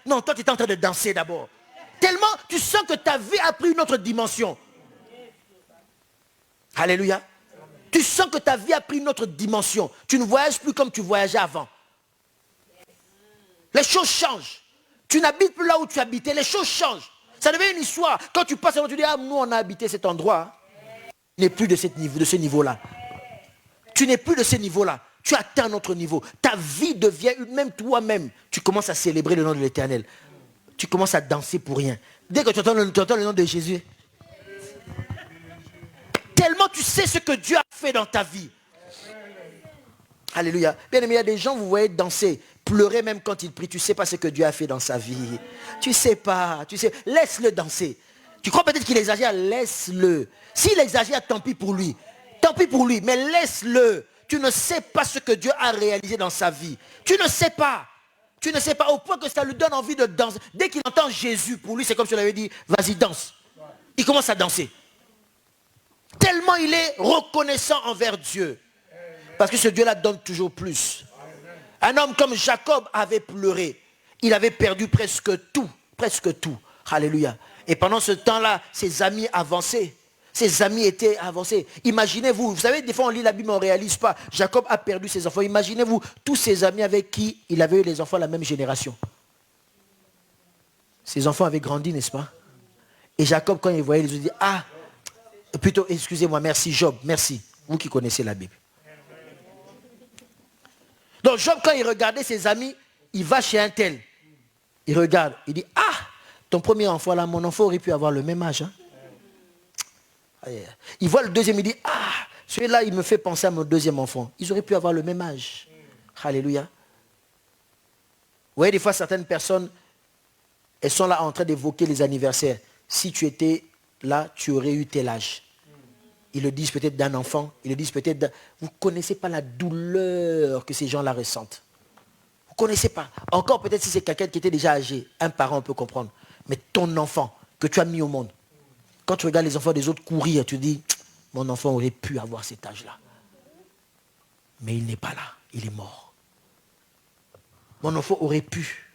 Non, toi tu es en train de danser d'abord. Tellement tu sens que ta vie a pris une autre dimension. Alléluia. Tu sens que ta vie a pris une autre dimension. Tu ne voyages plus comme tu voyageais avant. Les choses changent. Tu n'habites plus là où tu habitais. Les choses changent. Ça devient une histoire. Quand tu passes, tu dis, ah, nous on a habité cet endroit. Tu n'es plus de ce niveau-là. Tu n'es plus de ce niveau-là. Tu atteins un autre niveau. Ta vie devient, même toi-même, tu commences à célébrer le nom de l'Éternel. Tu commences à danser pour rien. Dès que tu entends le nom de Jésus, tellement tu sais ce que Dieu a fait dans ta vie. Alléluia. Bien aimé, il y a des gens, vous voyez danser, pleurer même quand ils prient. Tu ne sais pas ce que Dieu a fait dans sa vie. Tu ne sais pas. Laisse-le danser. Tu crois peut-être qu'il exagère, laisse-le. S'il exagère, tant pis pour lui. Tant pis pour lui, mais laisse-le. Tu ne sais pas ce que Dieu a réalisé dans sa vie. Tu ne sais pas. Tu ne sais pas, au point que ça lui donne envie de danser. Dès qu'il entend Jésus, pour lui, c'est comme si on avait dit, vas-y, danse. Il commence à danser. Tellement il est reconnaissant envers Dieu. Parce que ce Dieu-là donne toujours plus. Un homme comme Jacob avait pleuré. Il avait perdu presque tout. Presque tout. Alléluia. Et pendant ce temps-là, ses amis avançaient. Ses amis étaient avancés. Imaginez-vous, vous savez, des fois on lit la Bible, on ne réalise pas. Jacob a perdu ses enfants. Imaginez-vous, tous ses amis avec qui il avait eu les enfants de la même génération. Ses enfants avaient grandi, n'est-ce pas? Et Jacob, quand il voyait, il lui dit, ah, plutôt, excusez-moi, merci Job, merci. Vous qui connaissez la Bible. Donc Job, quand il regardait ses amis, il va chez un tel. Il regarde, il dit, ah, ton premier enfant là, mon enfant aurait pu avoir le même âge. Hein? Il voit le deuxième, il dit, ah, celui-là, il me fait penser à mon deuxième enfant. Ils auraient pu avoir le même âge. Alléluia. Vous voyez, des fois, certaines personnes, elles sont là en train d'évoquer les anniversaires. Si tu étais là, tu aurais eu tel âge. Ils le disent peut-être d'un enfant, ils le disent peut-être d'un... Vous ne connaissez pas la douleur que ces gens-là ressentent. Vous ne connaissez pas. Encore peut-être si c'est quelqu'un qui était déjà âgé, un parent peut comprendre. Mais ton enfant que tu as mis au monde, quand tu regardes les enfants des autres courir, tu te dis, mon enfant aurait pu avoir cet âge-là. Mais il n'est pas là, il est mort. Mon enfant aurait pu.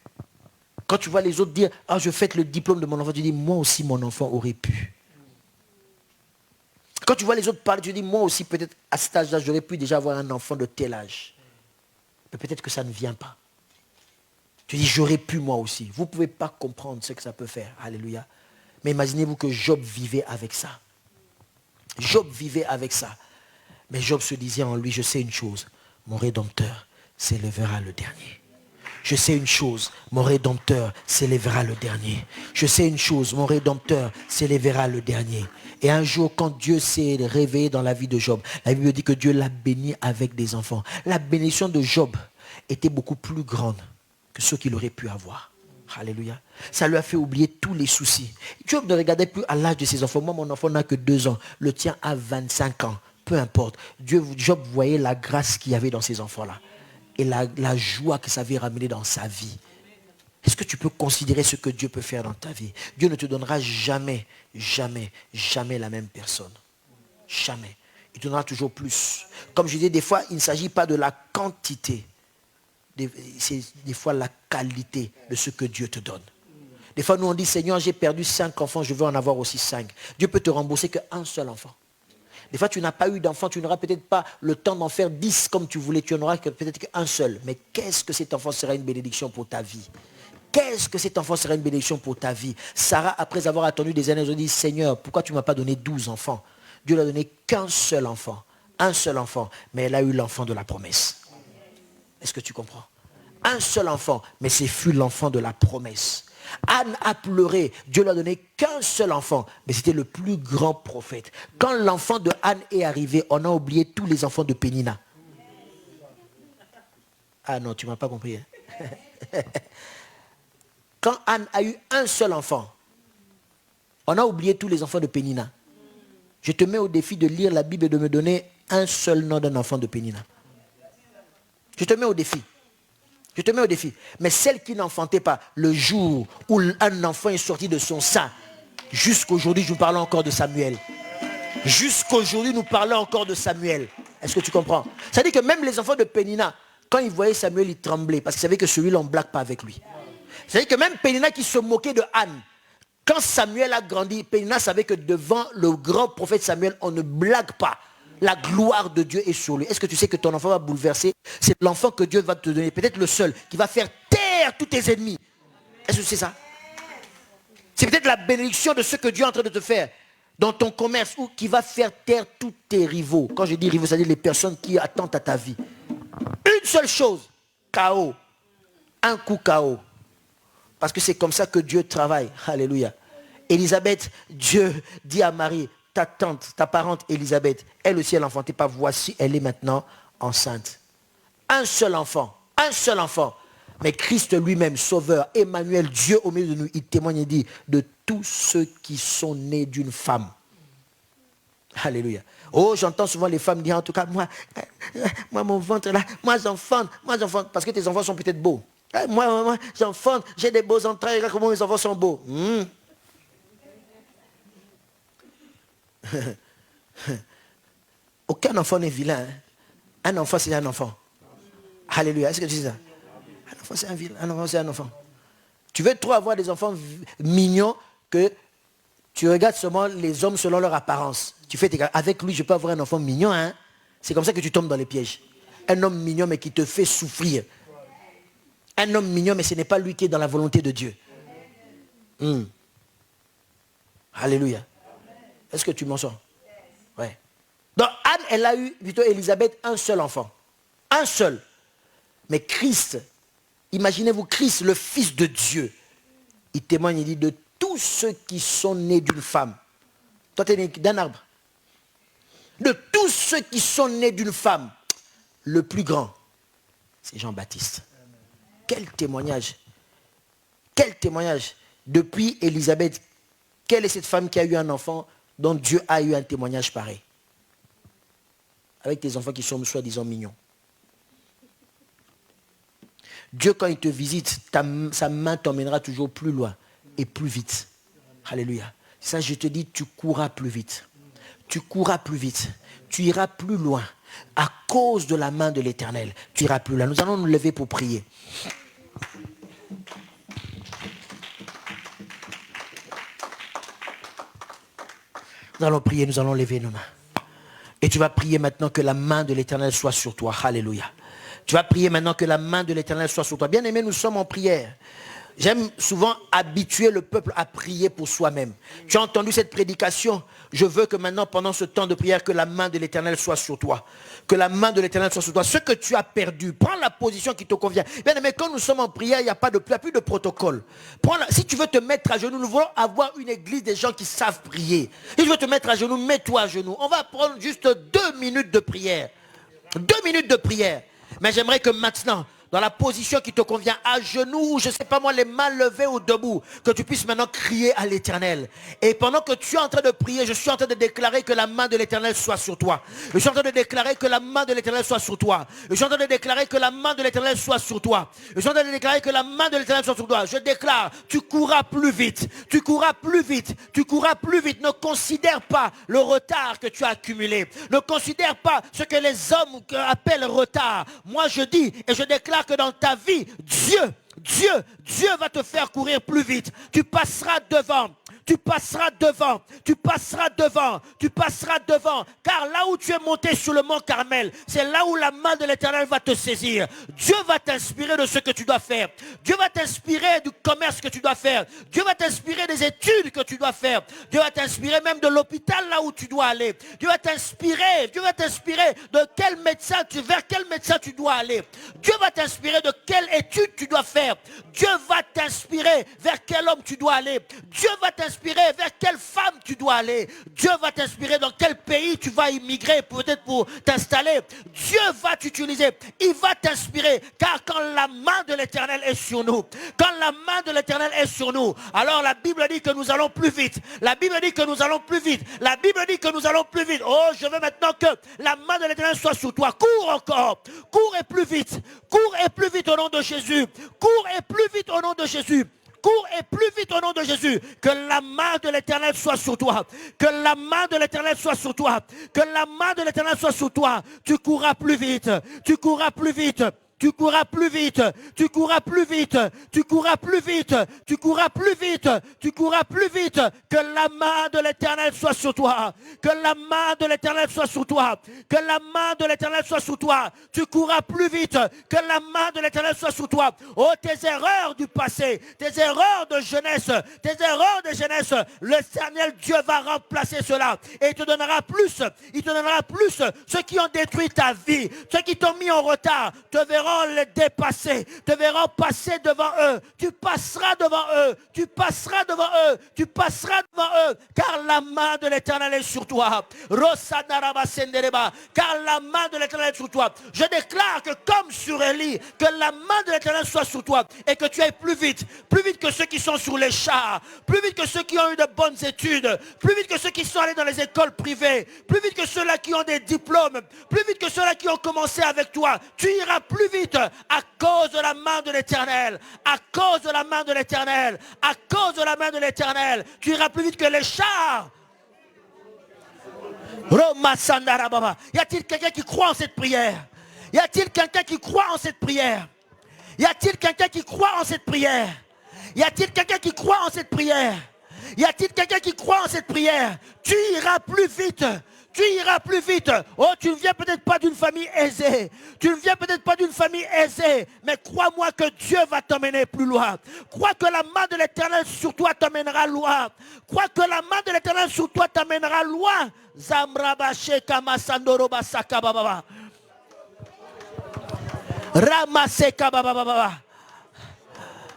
Quand tu vois les autres dire, ah, je fête le diplôme de mon enfant, tu dis, moi aussi mon enfant aurait pu. Quand tu vois les autres parler, tu dis, moi aussi peut-être à cet âge-là, j'aurais pu déjà avoir un enfant de tel âge. Mais peut-être que ça ne vient pas. Tu dis, j'aurais pu moi aussi. Vous ne pouvez pas comprendre ce que ça peut faire. Alléluia. Mais imaginez-vous que Job vivait avec ça. Job vivait avec ça. Mais Job se disait en lui, je sais une chose, mon Rédempteur s'élèvera le dernier. Je sais une chose, mon Rédempteur s'élèvera le dernier. Je sais une chose, mon Rédempteur s'élèvera le dernier. Et un jour, quand Dieu s'est réveillé dans la vie de Job, la Bible dit que Dieu l'a béni avec des enfants. La bénédiction de Job était beaucoup plus grande que ce qu'il aurait pu avoir. Alléluia. Ça lui a fait oublier tous les soucis. Job ne regardait plus à l'âge de ses enfants. Moi, mon enfant n'a que 2 ans. Le tien a 25 ans. Peu importe. Job voyait la grâce qu'il y avait dans ces enfants-là. Et la joie que ça avait ramené dans sa vie. Est-ce que tu peux considérer ce que Dieu peut faire dans ta vie? Dieu ne te donnera jamais, jamais, jamais la même personne. Jamais. Il te donnera toujours plus. Comme je disais, des fois, il ne s'agit pas de la quantité. C'est des fois la qualité de ce que Dieu te donne. Des fois, nous on dit, Seigneur, j'ai perdu 5 enfants, je veux en avoir aussi 5. Dieu peut te rembourser qu'un seul enfant. Des fois, tu n'as pas eu d'enfant, tu n'auras peut-être pas le temps d'en faire 10 comme tu voulais. Tu n'auras peut-être qu'un seul. Mais qu'est-ce que cet enfant sera une bénédiction pour ta vie? Qu'est-ce que cet enfant sera une bénédiction pour ta vie? Sarah, après avoir attendu des années, elle a dit, Seigneur, pourquoi tu ne m'as pas donné 12 enfants? Dieu n'a donné qu'un seul enfant. Un seul enfant. Mais elle a eu l'enfant de la promesse. Est-ce que tu comprends? Un seul enfant, mais c'est fut l'enfant de la promesse. Anne a pleuré, Dieu lui a donné qu'un seul enfant, mais c'était le plus grand prophète. Quand l'enfant de Anne est arrivé, on a oublié tous les enfants de Pénina. Ah non, tu ne m'as pas compris. Hein? Quand Anne a eu un seul enfant, on a oublié tous les enfants de Pénina. Je te mets au défi de lire la Bible et de me donner un seul nom d'un enfant de Pénina. Je te mets au défi. Je te mets au défi. Mais celle qui n'enfantait pas, le jour où un enfant est sorti de son sein, jusqu'aujourd'hui, nous parlons encore de Samuel. Jusqu'aujourd'hui, nous parlons encore de Samuel. Est-ce que tu comprends? Ça dit que même les enfants de Pénina, quand ils voyaient Samuel, ils tremblaient parce qu'ils savaient que celui-là, on ne blague pas avec lui. Ça dit que même Pénina qui se moquait de Anne, quand Samuel a grandi, Pénina savait que devant le grand prophète Samuel, on ne blague pas. La gloire de Dieu est sur lui. Est-ce que tu sais que ton enfant va bouleverser? C'est l'enfant que Dieu va te donner, peut-être le seul, qui va faire taire tous tes ennemis. Est-ce que tu sais ça? C'est peut-être la bénédiction de ce que Dieu est en train de te faire dans ton commerce, ou qui va faire taire tous tes rivaux. Quand je dis rivaux, c'est-à-dire les personnes qui attendent à ta vie. Une seule chose, chaos. Un coup chaos. Parce que c'est comme ça que Dieu travaille. Alléluia. Élisabeth, Dieu dit à Marie, ta tante, ta parente Élisabeth, elle aussi elle n'enfantait pas, voici elle est maintenant enceinte. Un seul enfant, mais Christ lui-même, Sauveur, Emmanuel, Dieu au milieu de nous, il témoigne et dit, de tous ceux qui sont nés d'une femme. Alléluia. Oh, j'entends souvent les femmes dire, en tout cas, moi mon ventre là, moi j'enfante, parce que tes enfants sont peut-être beaux. Moi j'enfante, j'ai des beaux entrailles, là comment mes enfants sont beaux. Aucun enfant n'est vilain. Hein? Un enfant, c'est un enfant. Alléluia. Est-ce que tu sais ça? Un enfant, c'est un vilain. Un enfant, c'est un enfant. Tu veux trop avoir des enfants mignons que Tu regardes seulement les hommes selon leur apparence. Tu fais avec lui, je peux avoir un enfant mignon. Hein? C'est comme ça que tu tombes dans les pièges. Un homme mignon, mais qui te fait souffrir. Un homme mignon, mais ce n'est pas lui qui est dans la volonté de Dieu. Alléluia. Est-ce que tu m'en sors? Ouais. Donc Anne, elle a eu, plutôt Élisabeth, un seul enfant. Un seul. Mais Christ, imaginez-vous Christ, le Fils de Dieu. Il témoigne, il dit, de tous ceux qui sont nés d'une femme. Toi, tu es né d'un arbre. De tous ceux qui sont nés d'une femme, le plus grand, c'est Jean-Baptiste. Quel témoignage. Quel témoignage. Depuis Élisabeth, quelle est cette femme qui a eu un enfant dont Dieu a eu un témoignage pareil? Avec des enfants qui sont soi-disant mignons. Dieu, quand il te visite, sa main t'emmènera toujours plus loin et plus vite. Alléluia. Ça, je te dis, tu courras plus vite. Tu courras plus vite. Tu iras plus loin. À cause de la main de l'Éternel, tu iras plus loin. Nous allons nous lever pour prier. Nous allons prier, nous allons lever nos mains. Et tu vas prier maintenant que la main de l'Éternel soit sur toi. Alléluia. Tu vas prier maintenant que la main de l'Éternel soit sur toi. Bien aimé, nous sommes en prière. J'aime souvent habituer le peuple à prier pour soi-même. Tu as entendu cette prédication? Je veux que maintenant, pendant ce temps de prière, que la main de l'Éternel soit sur toi. Que la main de l'Éternel soit sur toi. Ce que tu as perdu, prends la position qui te convient. Bien aimé, quand nous sommes en prière, il n'y a plus de protocole. Si tu veux te mettre à genoux, nous voulons avoir une église des gens qui savent prier. Si tu veux te mettre à genoux, mets-toi à genoux. On va prendre juste 2 minutes de prière. 2 minutes de prière. Mais j'aimerais que maintenant, dans la position qui te convient, à genoux, ou je ne sais pas moi, les mains levées ou debout, que tu puisses maintenant crier à l'Éternel. Et pendant que tu es en train de prier, je suis en train de déclarer que la main de l'Éternel soit sur toi. Je suis en train de déclarer que la main de l'Éternel soit sur toi. Je suis en train de déclarer que la main de l'Éternel soit sur toi. Je suis en train de déclarer que la main de l'Éternel soit sur toi. Je déclare, tu courras plus vite. Tu courras plus vite. Tu courras plus vite. Ne considère pas le retard que tu as accumulé. Ne considère pas ce que les hommes appellent retard. Moi je dis et je déclare que dans ta vie, Dieu va te faire courir plus vite. Tu passeras devant. Tu passeras devant, tu passeras devant, tu passeras devant. Car là où tu es monté sur le mont Carmel, c'est là où la main de l'Éternel va te saisir. Dieu va t'inspirer de ce que tu dois faire. Dieu va t'inspirer du commerce que tu dois faire. Dieu va t'inspirer des études que tu dois faire. Dieu va t'inspirer même de l'hôpital là où tu dois aller. Dieu va t'inspirer de vers quel médecin tu dois aller. Dieu va t'inspirer de quelle étude tu dois faire. Dieu va t'inspirer vers quel homme tu dois aller. Dieu va t'inspirer vers quelle femme tu dois aller. Dieu va t'inspirer dans quel pays tu vas immigrer, peut-être pour t'installer. Dieu va t'utiliser. Il va t'inspirer. Car quand la main de l'Éternel est sur nous, quand la main de l'Éternel est sur nous, alors la Bible dit que nous allons plus vite. La Bible dit que nous allons plus vite. La Bible dit que nous allons plus vite. Oh, je veux maintenant que la main de l'Éternel soit sur toi. Cours encore. Cours et plus vite. Cours et plus vite au nom de Jésus. Cours et plus vite au nom de Jésus. Cours et plus vite au nom de Jésus. Que la main de l'Éternel soit sur toi. Que la main de l'Éternel soit sur toi. Que la main de l'Éternel soit sur toi. Tu courras plus vite. Tu courras plus vite. Tu courras plus vite, tu courras plus vite, tu courras plus vite, tu courras plus vite, tu courras plus vite. Que la main de l'Éternel soit sur toi. Que la main de l'Éternel soit sur toi. Que la main de l'Éternel soit sur toi. Tu courras plus vite. Que la main de l'Éternel soit sur toi. Oh, tes erreurs du passé, tes erreurs de jeunesse, l'Éternel Dieu va remplacer cela. Et il te donnera plus. Il te donnera plus. Ceux qui ont détruit ta vie, ceux qui t'ont mis en retard, te verront les dépasser, te verront passer devant eux. Tu passeras devant eux, tu passeras devant eux, tu passeras devant eux, car la main de l'Éternel est sur toi. Car la main de l'Éternel est sur toi. Je déclare que comme sur Élie, que la main de l'Éternel soit sur toi et que tu ailles plus vite que ceux qui sont sur les chars, plus vite que ceux qui ont eu de bonnes études, plus vite que ceux qui sont allés dans les écoles privées, plus vite que ceux-là qui ont des diplômes, plus vite que ceux-là qui ont commencé avec toi. Tu iras plus vite à cause de la main de l'Éternel, à cause de la main de l'Éternel, à cause de la main de l'Éternel. Tu iras plus vite que les chars. Y a-t-il quelqu'un qui croit en cette prière? Y a-t-il quelqu'un qui croit en cette prière? Y a-t-il quelqu'un qui croit en cette prière? Y a-t-il quelqu'un qui croit en cette prière? Y a-t-il quelqu'un qui croit en cette prière? Tu iras plus vite. Tu iras plus vite. Oh, tu ne viens peut-être pas d'une famille aisée. Tu ne viens peut-être pas d'une famille aisée. Mais crois-moi que Dieu va t'emmener plus loin. Crois que la main de l'Éternel sur toi t'emmènera loin. Crois que la main de l'Éternel sur toi t'emmènera loin. Zamrabache kamasandoro basaka bababa. Ramase kabababa.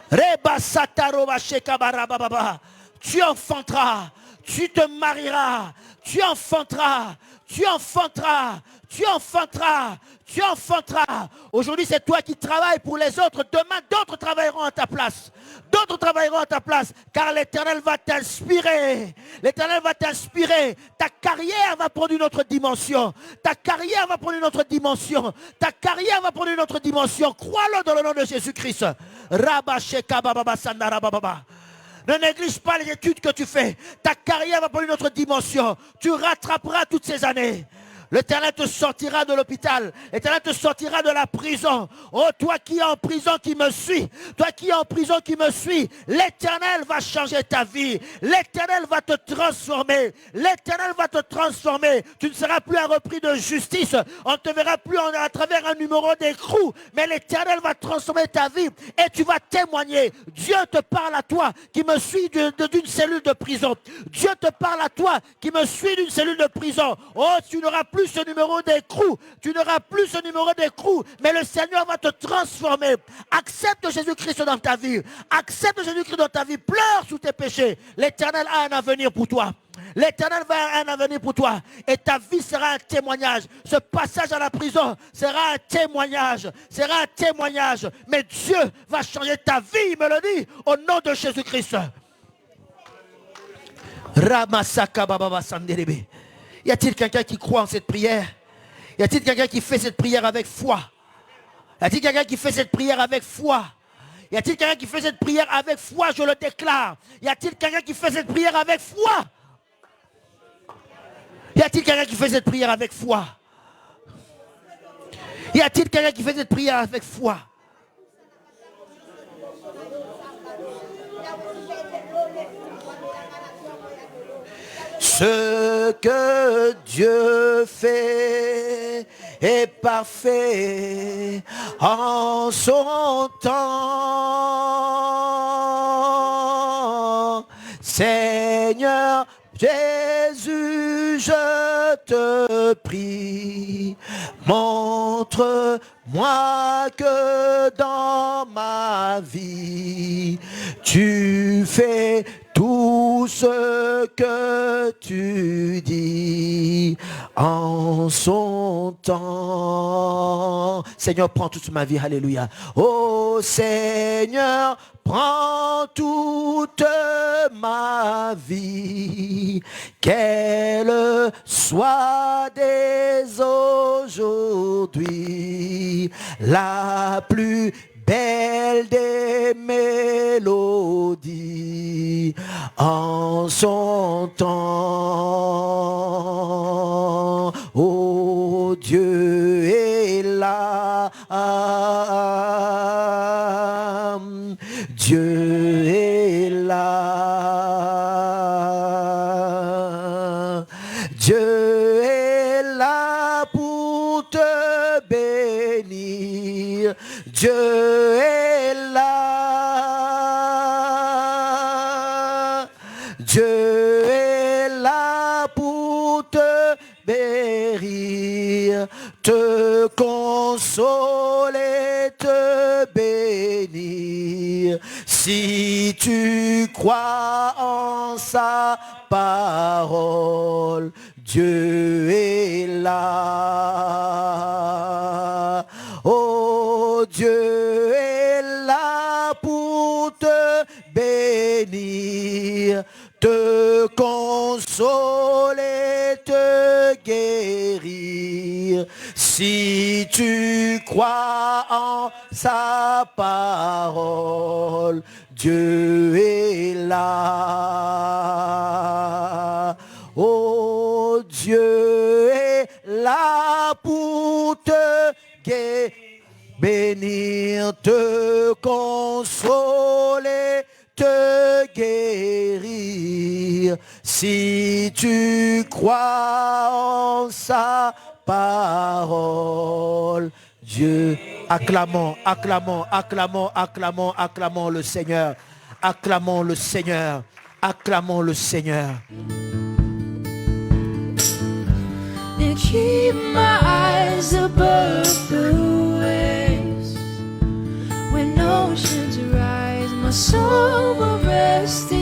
Rebasataro bache kabarababa. Tu enfanteras. Tu te marieras. Tu enfanteras, tu enfanteras, tu enfanteras, tu enfanteras. Aujourd'hui, c'est toi qui travailles pour les autres. Demain, d'autres travailleront à ta place. D'autres travailleront à ta place, car l'Éternel va t'inspirer. L'Éternel va t'inspirer. Ta carrière va prendre une autre dimension. Ta carrière va prendre une autre dimension. Ta carrière va prendre une autre dimension. Crois-le dans le nom de Jésus-Christ. Rabasheka bababa sandara bababa. Ne néglige pas les études que tu fais. Ta carrière va prendre une autre dimension. Tu rattraperas toutes ces années. L'Éternel te sortira de l'hôpital. L'Éternel te sortira de la prison. Oh, toi qui es en prison qui me suis. Toi qui es en prison qui me suis. L'Éternel va changer ta vie. L'Éternel va te transformer. L'Éternel va te transformer. Tu ne seras plus un repris de justice. On ne te verra plus à travers un numéro d'écrou. Mais l'Éternel va transformer ta vie. Et tu vas témoigner. Dieu te parle à toi qui me suis d'une cellule de prison. Dieu te parle à toi qui me suis d'une cellule de prison. Oh, tu n'auras plus ce numéro d'écrou, tu n'auras plus ce numéro d'écrou, mais le Seigneur va te transformer. Accepte Jésus-Christ dans ta vie, accepte Jésus-Christ dans ta vie, pleure sous tes péchés. L'Éternel a un avenir pour toi. L'Éternel va avoir un avenir pour toi et ta vie sera un témoignage. Ce passage à la prison sera un témoignage, sera un témoignage. Mais Dieu va changer ta vie, il me le dit, au nom de Jésus-Christ. Ramasaka bababa sanderebe. Y a-t-il quelqu'un qui croit en cette prière? Y a-t-il quelqu'un qui fait cette prière avec foi? Y a-t-il quelqu'un qui fait cette prière avec foi? Y a-t-il quelqu'un qui fait cette prière avec foi? Je le déclare. Y a-t-il quelqu'un qui fait cette prière avec foi? Y a-t-il quelqu'un qui fait cette prière avec foi? Y a-t-il quelqu'un qui fait cette prière avec foi? Ce que Dieu fait est parfait en son temps. Seigneur Jésus, je te prie, montre-moi que dans ma vie, tu fais tout ce que tu dis en son temps. Seigneur, prends toute ma vie, alléluia. Oh Seigneur, prends toute ma vie, qu'elle soit dès aujourd'hui la plus belle des mélodies en son temps. Oh, Dieu est là. Dieu est là. Dieu est là pour te bénir. Dieu est là. Dieu est là pour te bénir, te consoler, te bénir. Si tu crois en sa parole, Dieu est là. Oh, Dieu est là pour te bénir, te consoler, te guérir. Si tu crois en sa parole, Dieu est là. Oh, Dieu est là pour te bénir, te consoler, te guérir si tu crois en sa parole. Dieu, acclamons, acclamons, acclamons, acclamons, acclamons le Seigneur. Acclamons le Seigneur. Acclamons le Seigneur. And keep my eyes above the waves. When oceans rise, my soul will rest in